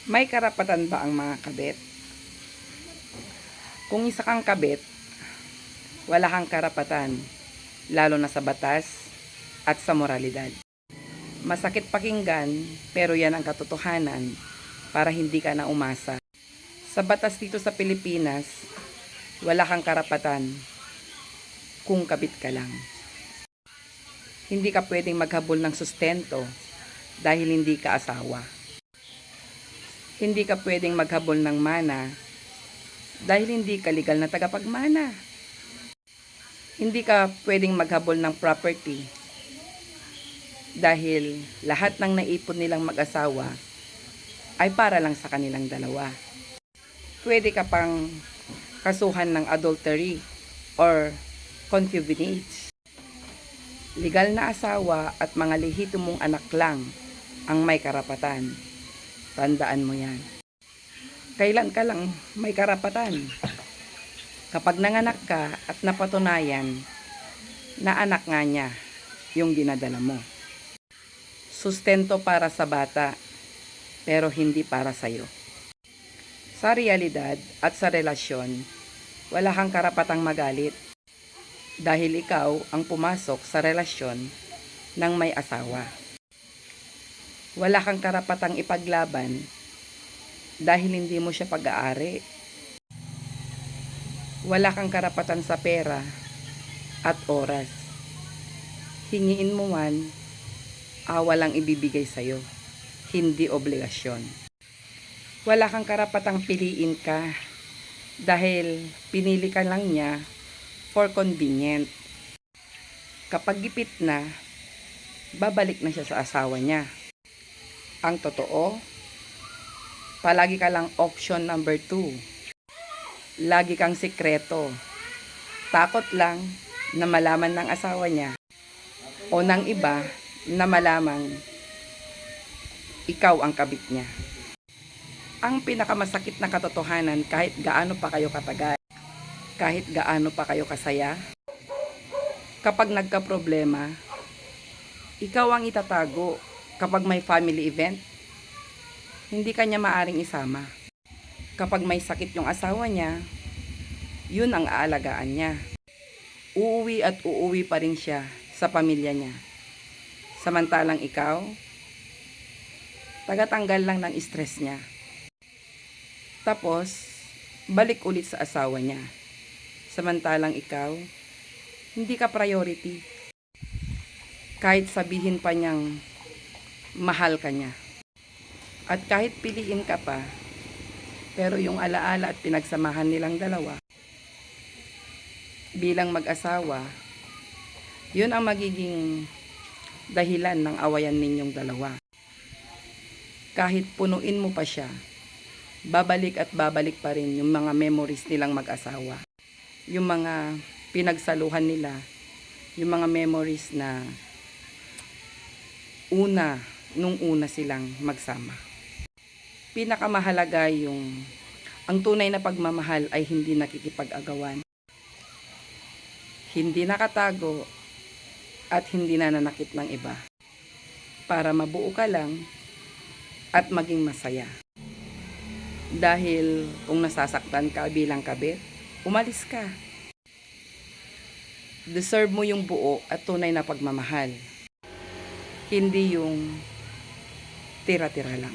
May karapatan ba ang mga kabit? Kung isa kang kabit, wala kang karapatan, lalo na sa batas at sa moralidad. Masakit pakinggan, pero yan ang katotohanan para hindi ka na umasa. Sa batas dito sa Pilipinas, wala kang karapatan kung kabit ka lang. Hindi ka pwedeng maghabol ng sustento dahil hindi ka asawa. Hindi ka pwedeng maghabol ng mana dahil hindi ka legal na tagapagmana. Hindi ka pwedeng maghabol ng property dahil lahat ng naipon nilang mag-asawa ay para lang sa kanilang dalawa. Pwede ka pang kasuhan ng adultery or concubinage. Legal na asawa at mga lehitimong anak lang ang may karapatan. Tandaan mo yan. Kailan ka lang may karapatan? Kapag nanganak ka at napatunayan na anak nga niya yung dinadala mo. Sustento para sa bata, pero hindi para sa'yo. Sa realidad at sa relasyon, wala kang karapatang magalit dahil ikaw ang pumasok sa relasyon ng may asawa. Wala kang karapatang ipaglaban dahil hindi mo siya pag-aari. Wala kang karapatan sa pera at oras. Hingiin mo man, walang ibibigay sa'yo, hindi obligasyon. Wala kang karapatang piliin ka dahil pinili ka lang niya for convenient. Kapag gipit na, babalik na siya sa asawa niya. Ang totoo, palagi ka lang option number 2. Lagi kang sikreto. Takot lang na malaman ng asawa niya o ng iba na malamang ikaw ang kabit niya. Ang pinakamasakit na katotohanan, kahit gaano pa kayo katagal, kahit gaano pa kayo kasaya, kapag nagka-problema, ikaw ang itatago. Kapag may family event, hindi ka niya maaring isama. Kapag may sakit yung asawa niya, yun ang aalagaan niya. Uuwi at uuwi pa rin siya sa pamilya niya. Samantalang ikaw, tagatanggal lang ng stress niya. Tapos, balik ulit sa asawa niya. Samantalang ikaw, hindi ka priority. Kahit sabihin pa niyang mahal ka niya. At kahit piliin ka pa, pero yung alaala at pinagsamahan nilang dalawa, bilang mag-asawa, yun ang magiging dahilan ng awayan ninyong dalawa. Kahit punuin mo pa siya, babalik at babalik pa rin yung mga memories nilang mag-asawa. Yung mga pinagsaluhan nila, yung mga memories na nung una silang magsama. Pinakamahalaga yung ang tunay na pagmamahal ay hindi nakikipag-agawan, hindi nakatago, at hindi nananakit ng iba. Para mabuo ka lang at maging masaya. Dahil kung nasasaktan ka bilang kabit, umalis ka. Deserve mo yung buo at tunay na pagmamahal. Hindi yung tira-tira lang.